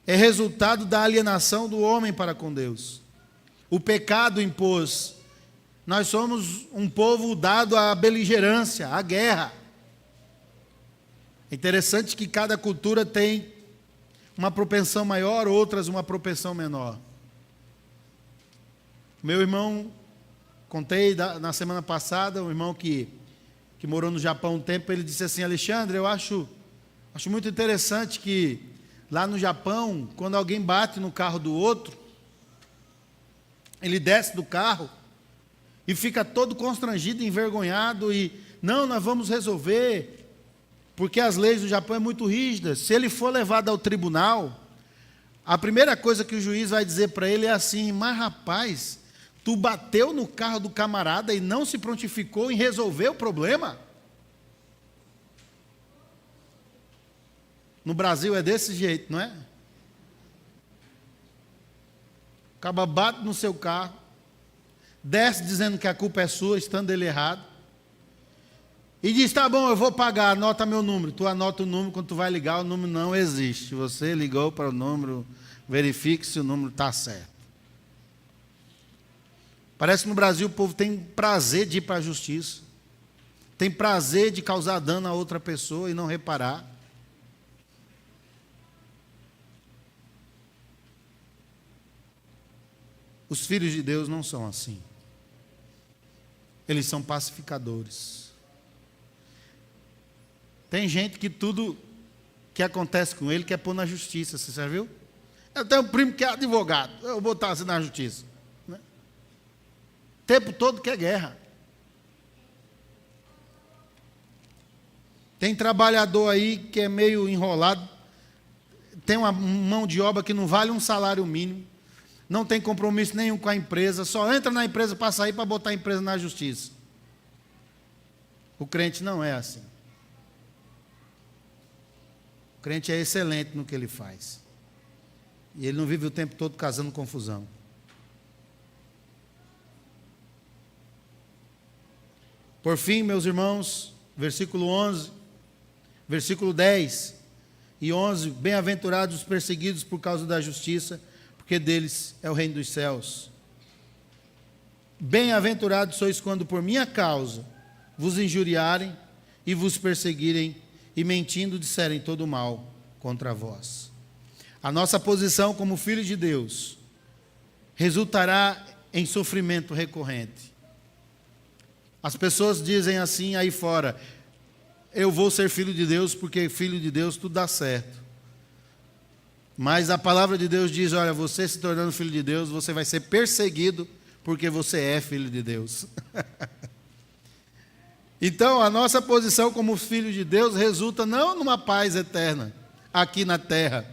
é resultado da alienação do homem para com Deus. O pecado impôs. Nós somos um povo dado à beligerância, à guerra. É interessante que cada cultura tem uma propensão maior, outras uma propensão menor. Meu irmão, contei na semana passada, um irmão que morou no Japão um tempo, ele disse assim, Alexandre, eu acho muito interessante que lá no Japão, quando alguém bate no carro do outro, ele desce do carro e fica todo constrangido, envergonhado e, não, nós vamos resolver, porque as leis do Japão são muito rígidas. Se ele for levado ao tribunal, a primeira coisa que o juiz vai dizer para ele é assim, mas rapaz, tu bateu no carro do camarada e não se prontificou em resolver o problema? No Brasil é desse jeito, não é? Acaba bate no seu carro, desce dizendo que a culpa é sua, estando ele errado, e diz, tá bom, eu vou pagar, anota meu número. Tu anota o número, quando tu vai ligar, o número não existe. Você ligou para o número, verifique se o número está certo. Parece que no Brasil o povo tem prazer de ir para a justiça, tem prazer de causar dano a outra pessoa e não reparar. Os filhos de Deus não são assim. Eles são pacificadores. Tem gente que tudo que acontece com ele quer pôr na justiça, você já viu? Eu tenho um primo que é advogado, eu vou botar assim na justiça. Né? O tempo todo quer guerra. Tem trabalhador aí que é meio enrolado, tem uma mão de obra que não vale um salário mínimo, não tem compromisso nenhum com a empresa, só entra na empresa para sair para botar a empresa na justiça. O crente não é assim. O crente é excelente no que ele faz. E ele não vive o tempo todo causando confusão. Por fim, meus irmãos, versículo 11, versículo 10 e 11, bem-aventurados os perseguidos por causa da justiça, porque deles é o reino dos céus. Bem-aventurados sois quando por minha causa vos injuriarem e vos perseguirem e mentindo disserem todo mal contra vós. A nossa posição como filhos de Deus resultará em sofrimento recorrente. As pessoas dizem assim aí fora, eu vou ser filho de Deus, porque filho de Deus tudo dá certo. Mas a palavra de Deus diz, olha, você se tornando filho de Deus, você vai ser perseguido, porque você é filho de Deus. Então, a nossa posição como filho de Deus resulta não numa paz eterna, aqui na terra,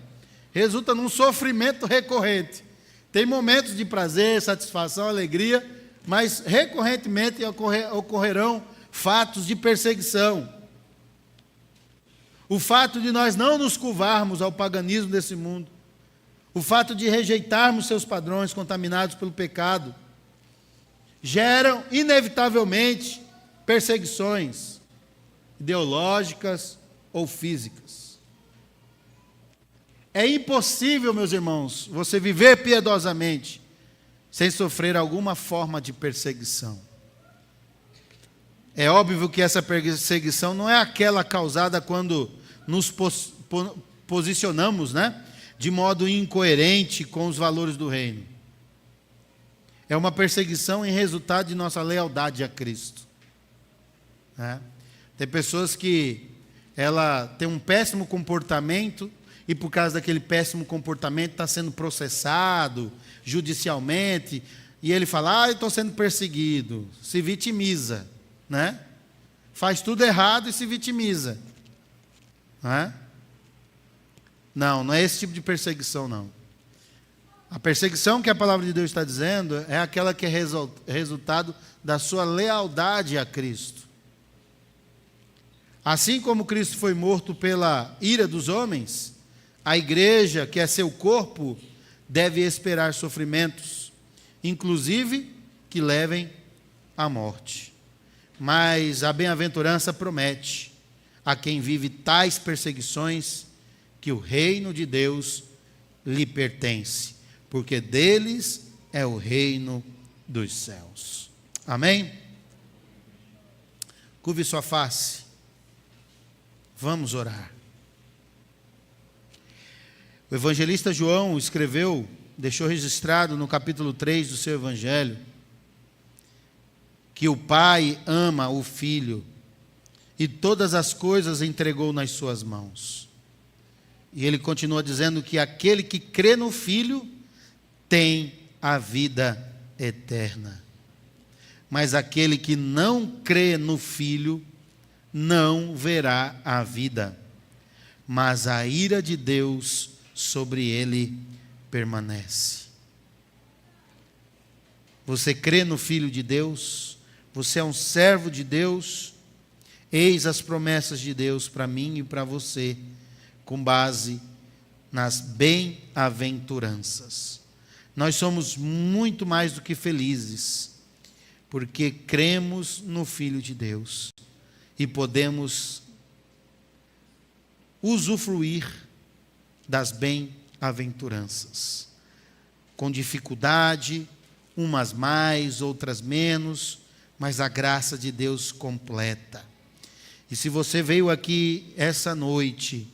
resulta num sofrimento recorrente. Tem momentos de prazer, satisfação, alegria, mas recorrentemente ocorrerão fatos de perseguição. O fato de nós não nos curvarmos ao paganismo desse mundo, o fato de rejeitarmos seus padrões contaminados pelo pecado, geram inevitavelmente perseguições ideológicas ou físicas. É impossível, meus irmãos, você viver piedosamente sem sofrer alguma forma de perseguição. É óbvio que essa perseguição não é aquela causada quando nos posicionamos, de modo incoerente com os valores do reino. É uma perseguição em resultado de nossa lealdade a Cristo. Tem pessoas que ela tem um péssimo comportamento e por causa daquele péssimo comportamento está sendo processado judicialmente e ele fala, eu estou sendo perseguido, se vitimiza, faz tudo errado e se vitimiza, não é esse tipo de perseguição não. A perseguição que a palavra de Deus está dizendo é aquela que é resultado da sua lealdade a Cristo. Assim como Cristo foi morto pela ira dos homens, a igreja, que é seu corpo, deve esperar sofrimentos, inclusive que levem à morte. Mas a bem-aventurança promete a quem vive tais perseguições que o reino de Deus lhe pertence, porque deles é o reino dos céus. Amém? Curve sua face. Vamos orar. O evangelista João escreveu, deixou registrado no capítulo 3 do seu evangelho, que o Pai ama o Filho e todas as coisas entregou nas suas mãos. E ele continua dizendo que aquele que crê no Filho tem a vida eterna. Mas aquele que não crê no Filho não verá a vida, mas a ira de Deus sobre ele permanece. Você crê no Filho de Deus? Você é um servo de Deus? Eis as promessas de Deus para mim e para você, com base nas bem-aventuranças. Nós somos muito mais do que felizes, porque cremos no Filho de Deus e podemos usufruir das bem-aventuranças, com dificuldade, umas mais, outras menos, mas a graça de Deus completa. E se você veio aqui essa noite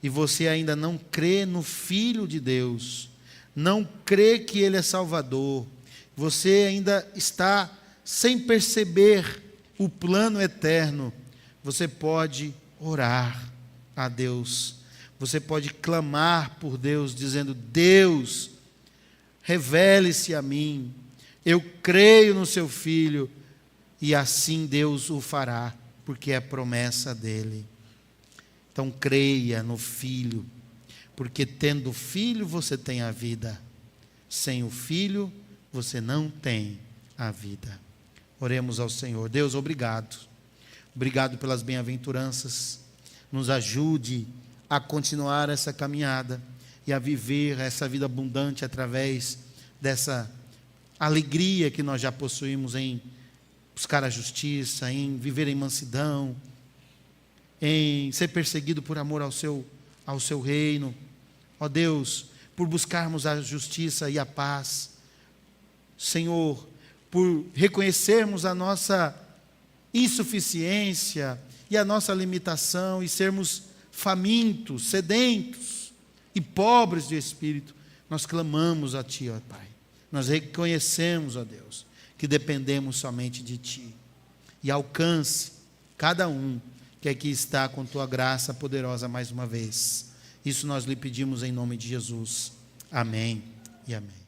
e você ainda não crê no Filho de Deus, não crê que Ele é Salvador, você ainda está sem perceber o plano eterno, você pode orar a Deus, você pode clamar por Deus, dizendo, Deus, revele-se a mim, eu creio no seu Filho, e assim Deus o fará, porque é promessa dele. Então creia no Filho, porque tendo o Filho você tem a vida, sem o Filho você não tem a vida. Oremos ao Senhor. Deus, obrigado. Obrigado pelas bem-aventuranças. Nos ajude a continuar essa caminhada e a viver essa vida abundante através dessa alegria que nós já possuímos em buscar a justiça, em viver em mansidão, em ser perseguido por amor ao seu reino. Ó Deus, por buscarmos a justiça e a paz. Senhor, por reconhecermos a nossa insuficiência e a nossa limitação e sermos famintos, sedentos e pobres de espírito, nós clamamos a Ti, ó Pai. Nós reconhecemos, ó Deus, que dependemos somente de Ti. E alcance cada um que aqui está com tua graça poderosa mais uma vez. Isso nós lhe pedimos em nome de Jesus. Amém e amém.